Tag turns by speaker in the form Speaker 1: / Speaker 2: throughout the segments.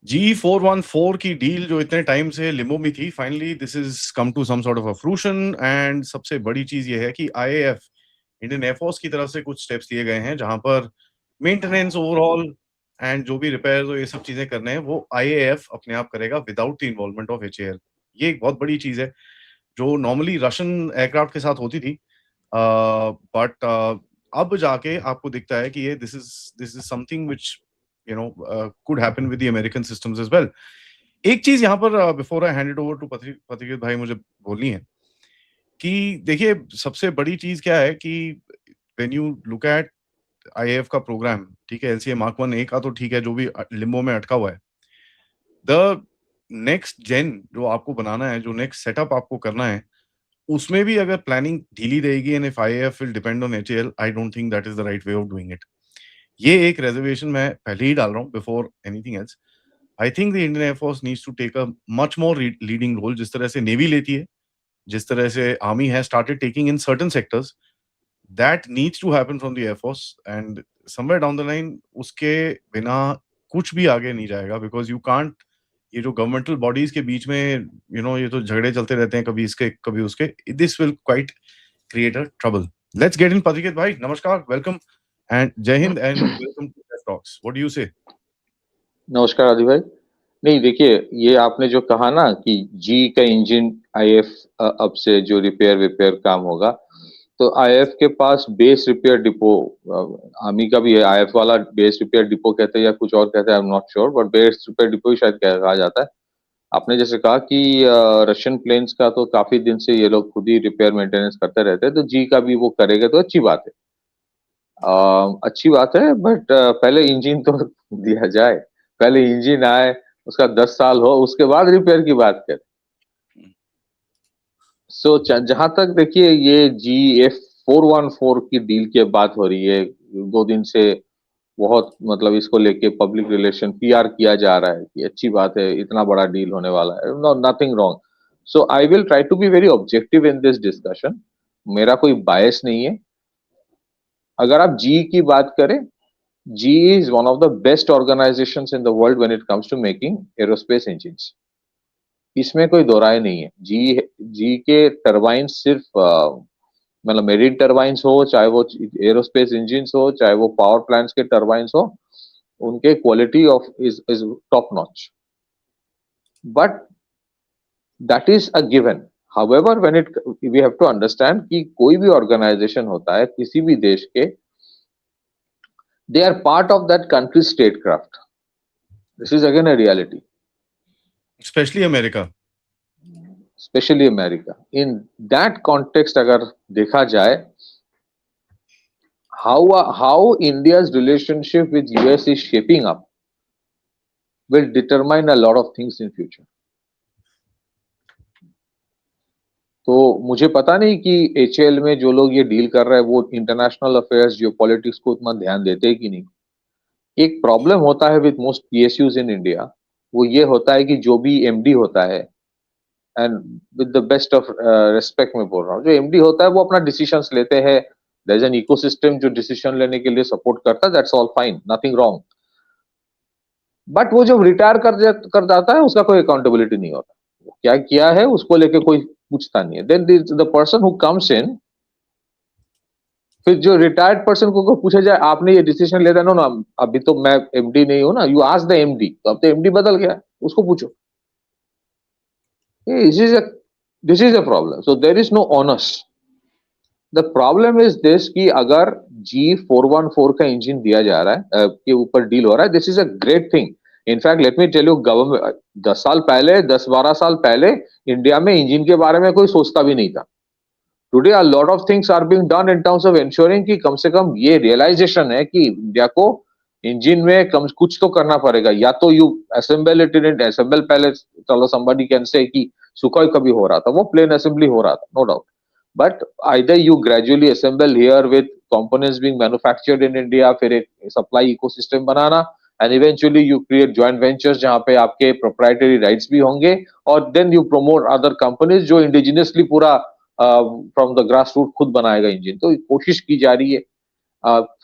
Speaker 1: G414 की deal जो इतने टाइम से लिम्बो में थी, finally this is come to some sort of a fruition. And सबसे बड़ी चीज ये है कि आईएएफ, इंडियन एयरफोर्स की तरफ से कुछ स्टेप्स लिए गए हैं जहां पर मेंटेनेंस ओवरऑल एंड जो भी रिपेयर्स और ये सब चीजें करने हैं वो आईएएफ अपने आप करेगा without the involvement of HAL. ये एक बहुत बड़ी चीज है जो नॉर्मली रशियन एयरक्राफ्ट के साथ होती थी, बट अब जाके आपको दिखता है कि ये this is something which could happen with the American systems as well. एक चीज यहाँ पर before I hand it over to Pathiket भाई मुझे बोलनी है कि देखिए सबसे बड़ी चीज क्या है कि when you look at IAF का प्रोग्राम, ठीक है, एलसीए मार्क 1 ए का तो ठीक है जो भी लिम्बो में अटका हुआ है, द नेक्स्ट जेन जो आपको बनाना है, जो नेक्स्ट सेटअप आपको करना है, उसमें भी अगर प्लानिंग ढीली रहेगी and if IAF will depend on HAL, I don't think that is the right way of doing it. ये एक रिजर्वेशन मैं पहले ही डाल रहा हूँ before anything else. I think the Indian air force needs to take a much more leading role, जिस तरह से नेवी लेती है, जिस तरह से army has started taking in certain sectors, that needs to happen from the air force. And somewhere down the line उसके बिना कुछ भी आगे नहीं जाएगा, बिकॉज यू कांट, ये जो गवर्नमेंटल बॉडीज के बीच में ये तो झगड़े चलते रहते हैं, कभी इसके कभी उसके, this will quite create a trouble. Let's get in Pathiket भाई, नमस्कार, वेलकम एंड जय हिंद and welcome to Tech Talks. What do you say?
Speaker 2: नमस्कार आदि भाई। नहीं देखिए, ये आपने जो कहा ना कि जी का इंजन आईएफ अब से जो रिपेयर विपेयर काम होगा, तो आईएफ के पास बेस रिपेयर डिपो, आर्मी का भी है आईएफ वाला बेस रिपेयर डिपो कहते हैं या कुछ और कहते हैं, I am not sure, but base repair depot ही शायद कहा जाता है। आपने जैसे कहा कि रशियन प्लेन्स का तो काफी दिन से ये लोग खुद ही रिपेयर मेंटेनेंस करते रहते हैं, तो जी का भी वो करेगा तो अच्छी बात है। अच्छी बात है, बट पहले इंजन तो दिया जाए, पहले इंजन आए, उसका 10 साल हो, उसके बाद रिपेयर की बात करें। सो जहां तक देखिए ये GF414 की डील की बात हो रही है, 2 दिन से बहुत मतलब इसको लेके पब्लिक रिलेशन पीआर किया जा रहा है कि अच्छी बात है, इतना बड़ा डील होने वाला है, no nothing wrong. So I will try to be very objective in this discussion. मेरा कोई बायस नहीं है। अगर आप जी की बात करें, GE is one of the best organizations in the world when it comes to making aerospace engines. इसमें कोई दो राय नहीं है। जी के टरबाइन सिर्फ मतलब मेरिन टरबाइंस हो, चाहे वो एरोस्पेस इंजिन हो, चाहे वो पावर प्लांट्स के टरबाइंस हो, उनके quality of is top notch, but that is a given. However when it we have to understand कि कोई भी ऑर्गेनाइजेशन होता है किसी भी देश के, they are part of that country's statecraft. This is again a reality.
Speaker 1: Specially America.
Speaker 2: Especially America. In that context, अगर देखा जाए, how India's relationship with US is shaping up will determine a lot of things in future. तो मुझे पता नहीं कि HAL में जो लोग ये डील कर रहे हैं वो इंटरनेशनल अफेयर्स जियोपॉलिटिक्स को उतना ध्यान देते हैं कि नहीं। एक प्रॉब्लम होता है with most PSUs in India, वो ये होता है कि जो भी MD होता है, and with the best of respect में बोल रहा हूँ, जो एमडी होता है वो अपना डिसीजंस लेते हैं, देयर इज एन इकोसिस्टम जो डिसीजन लेने के लिए सपोर्ट करता है, that's all fine, nothing wrong. But वो जब रिटायर कर जाता है उसका कोई अकाउंटेबिलिटी नहीं होता, वो क्या किया है उसको लेके कोई पूछता नहीं है। Then the person who comes in, फिर जो रिटायर्ड पर्सन को पूछा जाए आपने ये डिसीजन लेता, नो ना अभी तो मैं एमडी नहीं हूं ना, यू आस्क द एमडी, तो अब तो एमडी बदल गया, उसको पूछो। This is a problem. So there is no onus. The problem is this कि अगर G414 का इंजन दिया जा रहा है के ऊपर डील हो रहा है, this is a great thing. In fact, let me tell you, government 10 साल पहले, 10-12 साल पहले इंडिया में इंजन के बारे में कोई सोचता भी नहीं था। Today a lot of things are being done in terms of ensuring कि कम से कम ये रियलाइजेशन है कि इंडिया को इंजन में कम कुछ तो करना पड़ेगा, या तो you assemble it in assemble पहले, चलो somebody can say कि सुखोई कभी हो रहा था, वो प्लेन असेंबली हो रहा था, no doubt, but either you gradually assemble here with components being manufactured in India, फिर एक supply ecosystem banana, and eventually you create joint ventures जहां पे आपके proprietary rights भी होंगे, और then you promote other companies जो indigenously पूरा फ्रॉम द ग्रास रूट खुद बनाएगा इंजन। तो कोशिश की जा रही है।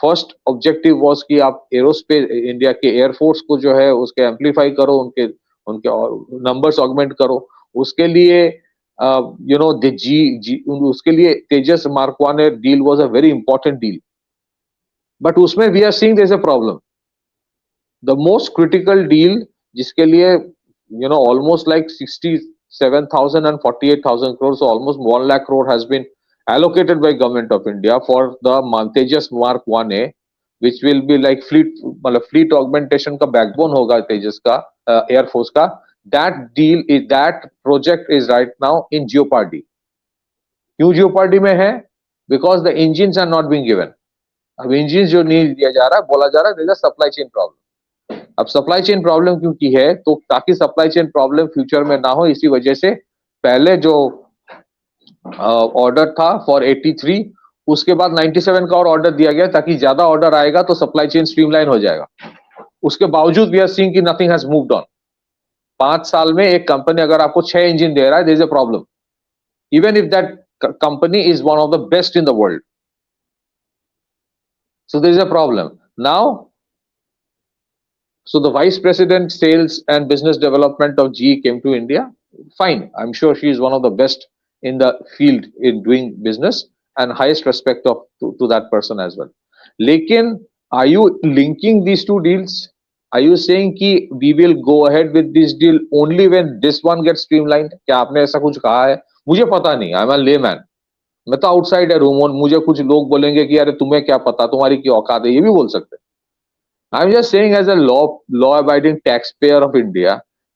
Speaker 2: फर्स्ट ऑब्जेक्टिव वाज कि आप एरोस्पेस इंडिया के एयरफोर्स को जो है उसके एम्पलीफाई करो, उनके उनके नंबर्स ऑगमेंट करो। उसके लिए यू नो द जी उसके लिए Tejas mark 1 deal was a very important deal, but उसमें we are seeing there is a problem. The most critical deal जिसके लिए you know almost like 67,000 and 48,000 crores, so almost 1 lakh crore has been allocated by government of India for the Tejas Mark 1A, which will be like मतलब fleet augmentation का backbone होगा तेजस का, Air Force का। that project is right now in jeopardy। क्यों jeopardy में है? Because the engines are not being given। अब engines जो नहीं दिया जा रहा, बोला जा रहा है there is a supply chain problem। अब सप्लाई चेन प्रॉब्लम क्योंकि है, तो ताकि सप्लाई चेन प्रॉब्लम फ्यूचर में ना हो, इसी वजह से पहले जो ऑर्डर था फॉर 83, उसके बाद 97 का और ऑर्डर दिया गया ताकि ज्यादा ऑर्डर आएगा तो सप्लाई चेन स्ट्रीमलाइन हो जाएगा। उसके बावजूद वी आर सीइंग कि नथिंग हैज मूव्ड ऑन। 5 साल में एक कंपनी अगर आपको 6 इंजन दे रहा है, there is a problem, even if that company is one of the best in the world. So there is a problem now. So the vice president sales and business development of GE came to India. Fine, I'm sure she is one of the best in the field in doing business, and highest respect to that person as well. Lekin, are you linking these two deals? Are you saying कि we will go ahead with this deal only when this one gets streamlined? क्या आपने ऐसा कुछ कहा है? मुझे पता नहीं, I'm a layman, मैं तो आउटसाइडर हूँ। मुझे कुछ लोग बोलेंगे कि अरे तुम्हें क्या पता, तुम्हारी क्या औकात है, ये भी बोल सकते हैं। I'm just saying as a law abiding taxpayer of India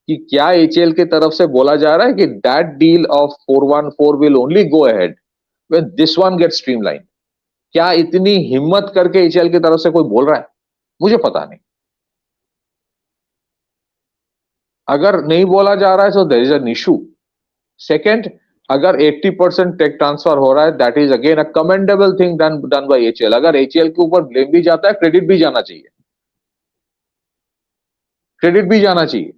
Speaker 2: कि क्या HAL की तरफ से बोला जा रहा है कि that deal of 414 will only go ahead when this one gets streamlined? क्या इतनी हिम्मत करके HAL की तरफ से कोई बोल रहा है? मुझे पता नहीं। अगर नहीं बोला जा रहा है so there is an issue। Second, अगर 80% टेक ट्रांसफर हो रहा है, that is again a commendable thing done by HAL। अगर HAL के ऊपर ब्लेम भी जाता है, क्रेडिट भी जाना चाहिए, क्रेडिट भी जाना चाहिए।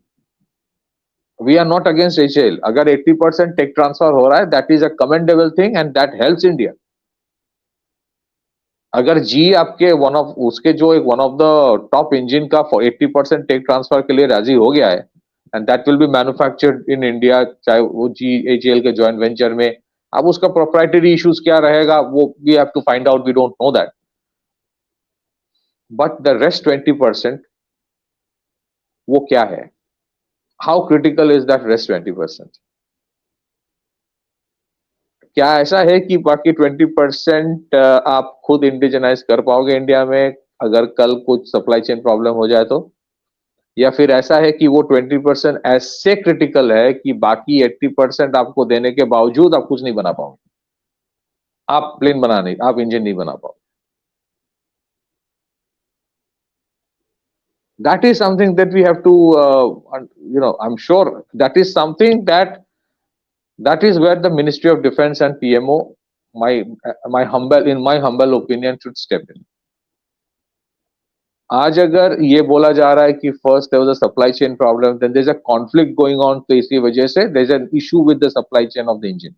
Speaker 2: We are not against HAL। अगर 80% टेक ट्रांसफर हो रहा है, that is a commendable thing and that helps India. अगर जी आपके उसके जो एक one of the top engine का 80% टेक ट्रांसफर के लिए राजी हो गया है, and that will be manufactured in India, चाहे वो जी HAL के जॉइंट वेंचर में। अब उसका प्रोप्राइटरी इश्यूज क्या रहेगा, वो we have to find out, we don't know that. But the rest 20% वो क्या है? How critical is that rest 20%? क्या ऐसा है कि बाकी 20% आप खुद इंडिजनाइज कर पाओगे इंडिया में अगर कल कुछ सप्लाई चेन प्रॉब्लम हो जाए तो? या फिर ऐसा है कि वो 20% ऐसे क्रिटिकल है कि बाकी 80% आपको देने के बावजूद आप कुछ नहीं बना पाओगे, आप प्लेन बना नहीं, आप इंजन नहीं बना पाओगे? That is something that we have to I'm sure that is something that is where the Ministry of Defense and PMO, in my humble opinion, should step in। आज अगर ये बोला जा रहा है कि first there was a supply chain problem, then there's a conflict going on, तो इसी वजह से there's an issue with the supply chain of the engine।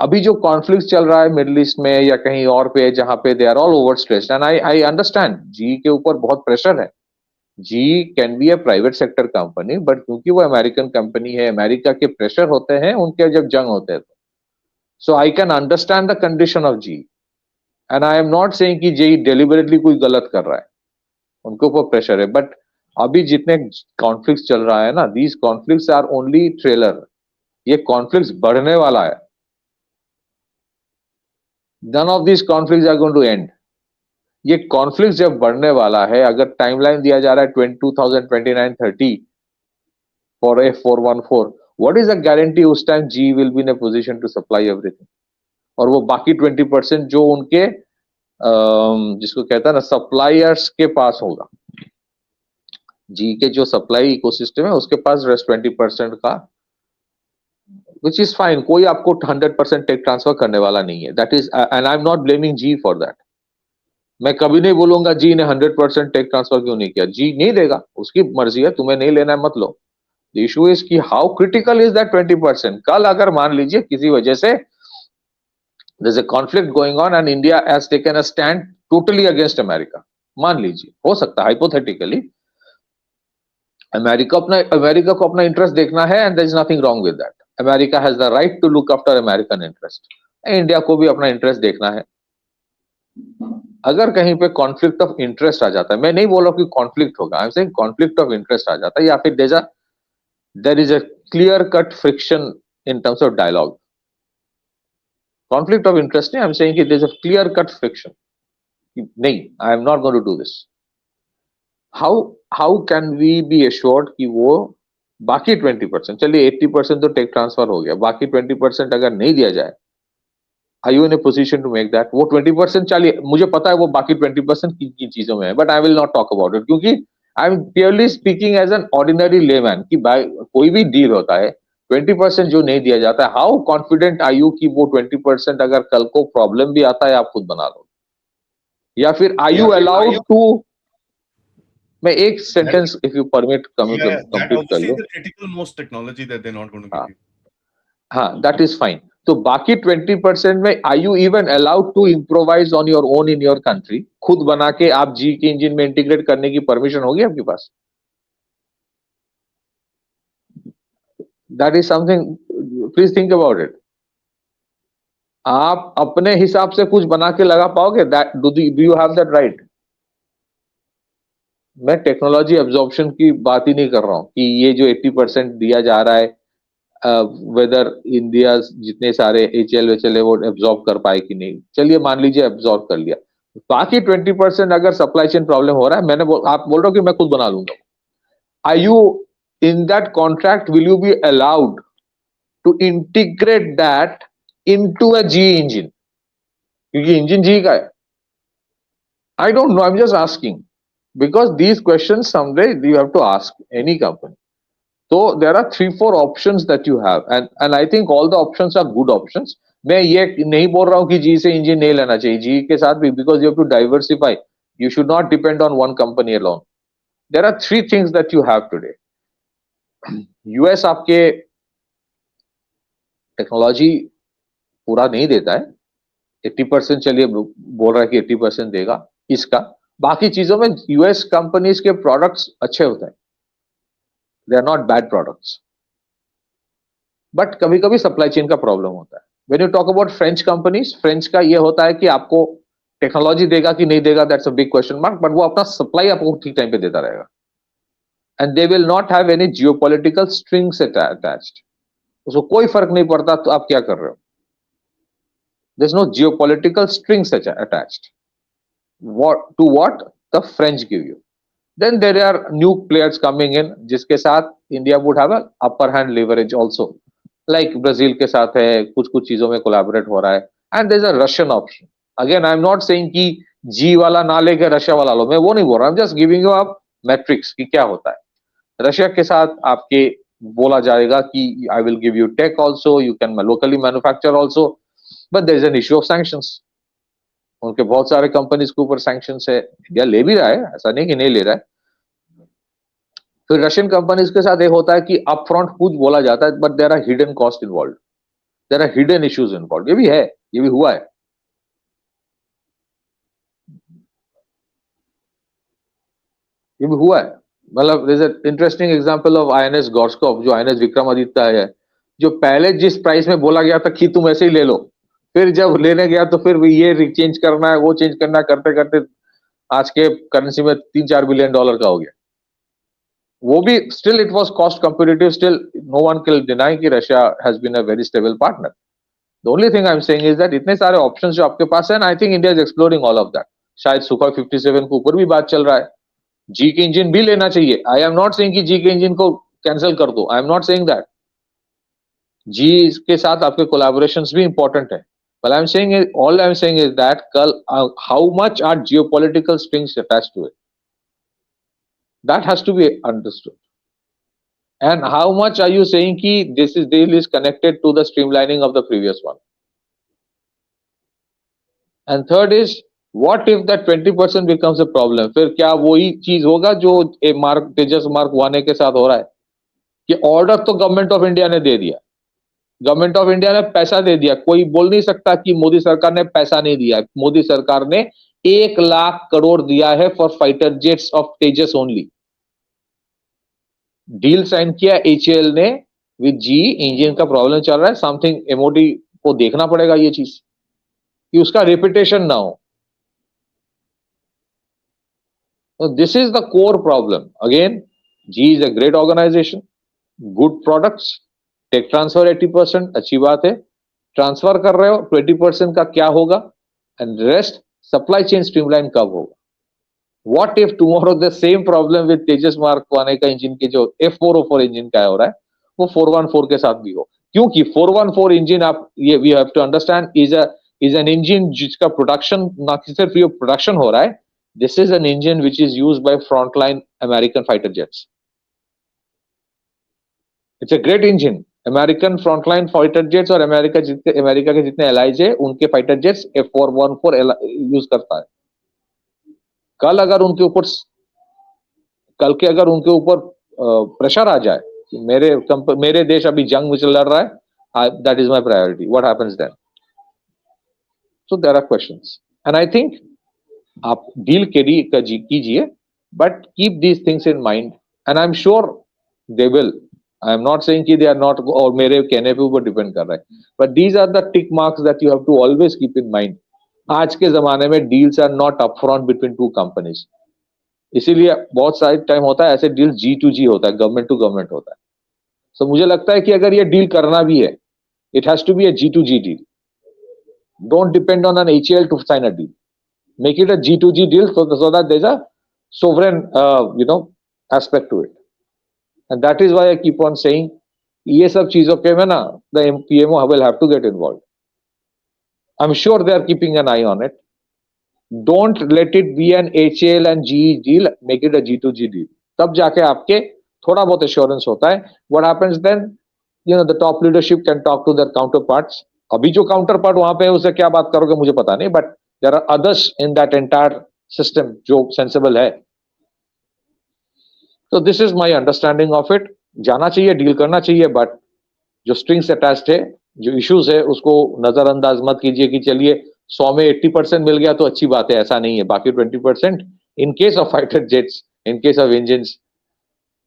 Speaker 2: अभी जो कॉन्फ्लिक्ट चल रहा है मिडिल ईस्ट में या कहीं और पे, जहां पे they are all over stressed, and I understand GE के ऊपर बहुत प्रेशर है। GE can be a private sector company, but क्योंकि वो अमेरिकन कंपनी है, अमेरिका के प्रेशर होते हैं उनके जब जंग होते हैं तो। So I can understand the condition of GE, and I am not saying कि जी डेलिबरेटली कोई गलत कर रहा है, उनके ऊपर प्रेशर है। बट अभी जितने कॉन्फ्लिक्ट चल रहा है ना, these conflicts are only trailer. ये कॉन्फ्लिक्ट्स बढ़ने वाला है। None of this conflicts are going to end. ये कॉन्फ्लिक्ट जब बढ़ने वाला है, अगर टाइमलाइन दिया जा रहा है 2029-30 for F414, what is the guarantee उस time GE will be in a position to supply everything? और वो बाकी 20% जो उनके जिसको कहता है ना सप्लायर्स के पास होगा, जी के जो सप्लाई इकोसिस्टम है उसके पास रेस्ट 20% का, विच इज फाइन। कोई आपको 100% टेक ट्रांसफर करने वाला नहीं है, that is, and I am not blaming GE for that. मैं कभी नहीं बोलूंगा जी ने 100% टेक ट्रांसफर क्यों नहीं किया, जी नहीं देगा, उसकी मर्जी है, तुम्हें नहीं लेना है मत लो। द इशू इज कि हाउ क्रिटिकल इज दैट 20%? कल अगर मान लीजिए किसी वजह से there's a conflict going on and India has taken a stand totally against America, मान लीजिए, हो सकता है हाइपोथेटिकली, अमेरिका को अपना इंटरेस्ट देखना है and there is nothing wrong with that, America has the right to look after American interest, India को भी अपना इंटरेस्ट देखना है। अगर कहीं पे कॉन्फ्लिक्ट ऑफ इंटरेस्ट आ जाता है, मैं नहीं बोल रहा कि कॉन्फ्लिक्ट होगा, I am saying conflict of interest आ जाता है, या फिर there is a clear cut friction in terms of dialogue, conflict of interest नहीं, आई एम सेइंग कि there is a clear cut friction, नहीं I am not going to do this, how can we be assured कि वो बाकी 20%, चलिए 80% तो take transfer हो गया, बाकी 20% अगर नहीं दिया जाए, are you in a position to make that? वो 20%, चलिए मुझे पता है वो बाकी 20% की चीजों में है, but I will not talk about it, क्योंकि I am purely speaking as an ordinary layman कि भाई कोई भी डील होता है 20% जो नहीं दिया जाता है, हाउ कॉन्फिडेंट आर यू कि वो 20% अगर कल को प्रॉब्लम भी आता है आप खुद बना लो, या फिर आर यू अलाउड टू, मैं एक sentence if you permit complete कर लो,
Speaker 1: critical most technology that they not going to give you,
Speaker 2: हाँ दैट इज फाइन, तो बाकी 20% में are you even allowed to improvise on your own in your country, खुद बना के आप जी के इंजन में इंटीग्रेट करने की परमिशन होगी आपके पास? That is something, please think about it, आप अपने हिसाब से कुछ बना के लगा पाओगे? That do you have that right? मैं टेक्नोलॉजी एब्जॉर्प्शन की बात ही नहीं कर रहा हूं कि ये जो 80% दिया जा रहा है वेदर इंडिया जितने सारे एचएल वेचएल है वो एब्जॉर्ब कर पाए कि नहीं, चलिए मान लीजिए एब्जॉर्ब कर लिया, बाकी 20% अगर सप्लाई चेन प्रॉब्लम हो रहा है, आप बोल रहे हो कि मैं खुद बना लूंगा, are you in that contract will you be allowed to integrate that into a GE engine, क्योंकि इंजन जी का है? I don't know, I am just asking because these questions someday you have to ask any company. So there are 3-4 options that you have, and I think all the options are good options. मैं ये नहीं बोल रहा हूँ कि जी से engine नहीं लेना चाहिए, जी के साथ भी, because you have to diversify, you should not depend on one company alone. There are 3 things that you have today. US आपके टेक्नोलॉजी पूरा नहीं देता है, 80% चलिए बोल रहा है कि 80% देगा इसका, बाकी चीजों में यूएस कंपनीज के प्रोडक्ट्स अच्छे होते हैं, they are not bad products, but कभी कभी सप्लाई चेन का प्रॉब्लम होता है। When you talk about French companies, French का ये होता है कि आपको टेक्नोलॉजी देगा कि नहीं देगा, that's a big question mark, but वो अपना सप्लाई आपको ठीक टाइम पे देता रहेगा, and they will not have any geopolitical strings attached, उसको कोई फर्क नहीं पड़ता तो आप क्या कर रहे हो, there is no geopolitical strings attached, what the French give you. Then there are new players coming in जिसके साथ India would have a upper hand leverage also, like Brazil के साथ है, कुछ कुछ चीजों में collaborate हो रहा है, and there is a Russian option. Again I am not saying कि G वाला ना लेके रशिया वाला लो, मैं वो नहीं बोल रहा, I am just giving you a metrics कि क्या होता है। रशिया के साथ आपके बोला जाएगा कि I will give you tech also, you can locally manufacture also, but there is an issue of sanctions. उनके बहुत सारे कंपनीज के ऊपर सैंक्शंस है, इंडिया ले भी रहा है, ऐसा नहीं कि नहीं ले रहा है। फिर रशियन कंपनीज के साथ एक होता है कि अप फ्रंट कुछ बोला जाता है, but there are hidden cost involve, there are hidden issues involve, ये भी है, ये भी हुआ है। ये भी हुआ है, मतलब there is a interesting example of INS Gorshkov, जो आईएनएस विक्रमादित्य है, जो पहले जिस प्राइस में बोला गया था कि तुम ऐसे ही ले लो, फिर जब लेने गया तो फिर ये चेंज करना है, वो चेंज करना, करते करते आज के करेंसी में $3-4 बिलियन का हो गया। वो भी still it was cost competitive, still no one can deny कि Russia has been a very stable partner. The only thing I am saying is that इतने सारे ऑप्शंस जो आपके पास है, I think India is exploring all of that. शायद Sukhoi 57 के ऊपर भी बात चल रहा है, जी के इंजन भी लेना चाहिए। आई एम नॉट सेइंग कि जी के इंजन को कैंसिल कर दो, I am not saying that, GE के साथ आपके कोलैबोरेशंस भी इंपॉर्टेंट है, but I'm saying is, all I'm saying is that how much are geopolitical strings attached to it, that has to be understood, and how much are you saying ki this deal is connected to the streamlining of the previous one, and third is what if that 20% becomes a problem, फिर क्या वही चीज होगा जो तेजस mark 1A के साथ हो रहा है कि ऑर्डर तो गवर्नमेंट ऑफ इंडिया ने दे दिया, गवर्नमेंट ऑफ इंडिया ने पैसा दे दिया, कोई बोल नहीं सकता कि मोदी सरकार ने पैसा नहीं दिया, मोदी सरकार ने 1 लाख करोड़ दिया है for fighter jets of Tejas only. Deal sign किया एचएएल ने विद जी, इंजन का प्रॉब्लम चल रहा है, समथिंग एमओडी को देखना पड़ेगा ये चीज कि उसका रेपुटेशन ना हो। So this is the core problem. Again, G is a great organization, good products, tech transfer 80%, अच्छी बात है। ट्रांसफर कर रहे हो, 20% का क्या होगा, and rest supply chain streamline कब होगा। What if tomorrow the same problem with Tejas mark 1 का इंजन के जो F404 इंजन का हो रहा है वो 414 के साथ भी हो, क्योंकि 414 इंजन आप ये we have to understand is an engine जिसका प्रोडक्शन ना सिर्फ ये प्रोडक्शन हो रहा है, this is an engine which is used by frontline American fighter jets. It's a great engine. American frontline fighter jets और अमेरिका के जितने एलाइज है उनके फाइटर जेट्स F414 यूज करता है। कल अगर उनके ऊपर प्रेशर आ जाए कि मेरे देश अभी जंग में लड़ रहा है, that is my priority, what happens then? So there are questions and I think आप डील कीजिए, but keep these things in mind and I am sure they will. I am not saying कि they are not, और मेरे कहने पे ऊपर depend कर रहा है, but these are the tick marks that you have to always keep in mind. आज के जमाने में deals are not upfront between two companies, इसीलिए बहुत सारे टाइम होता है ऐसे डील G2G होता है, गवर्नमेंट टू गवर्नमेंट होता है। सो मुझे लगता है कि अगर ये डील करना भी है, it has to be a G2G deal. Don't depend on an HAL to sign a deal, make it a G2G deal so that there's a sovereign aspect to it, and that is why I keep on saying ये सब चीजों के में ना the PMO will have to get involved. I'm sure they are keeping an eye on it. Don't let it be an HAL and GE deal, make it a G2G deal. तब जाके आपके थोड़ा बहुत एश्योरेंस होता है। What happens then? The top leadership can talk to their counterparts. अभी जो counterpart वहां पे है उससे क्या बात करोगे मुझे पता नहीं, but there are others in that entire system जो sensible है। So this is my understanding of it. जाना चाहिए, डील करना चाहिए, बट जो स्ट्रिंग्स अटैच्ड है, जो इश्यूज है, उसको नजरअंदाज मत कीजिए कि चलिए 100 में 80% मिल गया तो अच्छी बात है, ऐसा नहीं है। बाकी 20% in case of fighter jets, in case of engines,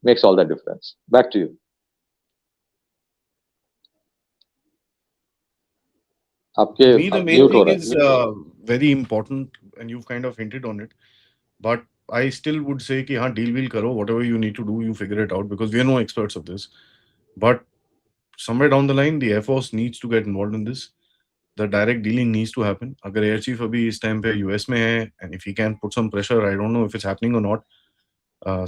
Speaker 2: makes all the difference. Back to you. आपके
Speaker 1: Me, the main
Speaker 2: म्यूट हो
Speaker 1: thing
Speaker 2: रहा
Speaker 1: is
Speaker 2: है।
Speaker 1: very important, and you've kind of hinted on it. But I still would say कि हाँ deal will करो, whatever you need to do, you figure it out, because we are no experts of this. But somewhere down the line, the Air Force needs to get involved in this. The direct dealing needs to happen. अगर Air Chief अभी इस time पे US में है, and if he can put some pressure, I don't know if it's happening or not.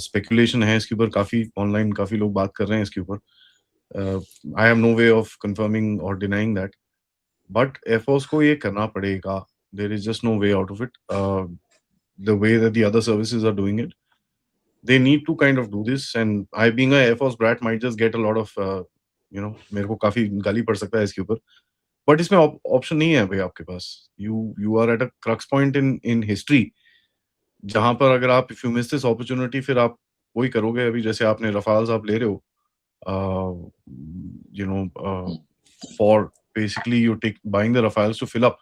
Speaker 1: Speculation है इसके ऊपर, काफी online काफी लोग बात कर रहे हैं इसके ऊपर. I have no way of confirming or denying that. But Air Force को ये करना पड़ेगा. There is just no way out of it. The way that the other services are doing it, they need to kind of do this. And I, being a Air Force brat, might just get a lot of, मेरे को काफी गाली पड़ सकता है इसके ऊपर. But इसमें ऑप्शन नहीं है भाई आपके पास. You are at a crux point in history, जहां पर अगर आप if you miss this opportunity, फिर आप वही करोगे अभी जैसे आपने रफाल्स आप ले रहे हो. For basically you take buying the Rafales to fill up,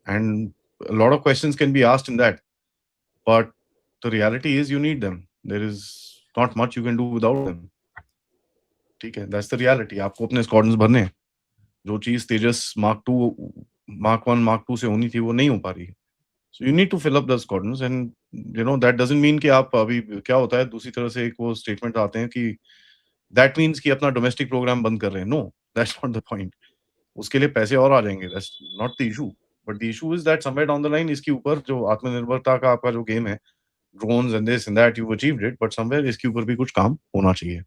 Speaker 1: and a lot of questions can be asked in that, but the reality is you need them. There is not much you can do without them. ठीक है, that's the reality. आपको अपने squadrons भरने हैं. जो चीज तेजस Mark 2, Mark 1, Mark 2 से होनी थी वो नहीं हो पा रही है. So you need to fill up the squadrons, and that doesn't mean कि आप अभी क्या होता है दूसरी तरह से एक वो स्टेटमेंट आते हैं कि that means कि अपना डोमेस्टिक प्रोग्राम बंद कर रहे हैं. No, that's not the point. उसके लिए पैसे और आ जाएंगे. That's not the issue. But the issue is that somewhere down the line इसके ऊपर जो आत्मनिर्भरता का आपका जो गेम है, drones and this and that, you've achieved it, but somewhere इसके ऊपर भी कुछ काम होना चाहिए.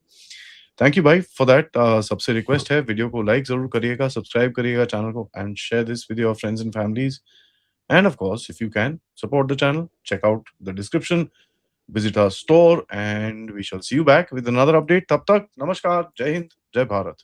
Speaker 1: Thank you भाई for that. सबसे रिक्वेस्ट है वीडियो को लाइक जरूर करिएगा, सब्सक्राइब करिएगा चैनल को, and share this with your friends and families. And of course, if you can support the channel, check out the description, visit our store, and we shall see you back with another update. तब तक नमस्कार, जय हिंद, जय भारत.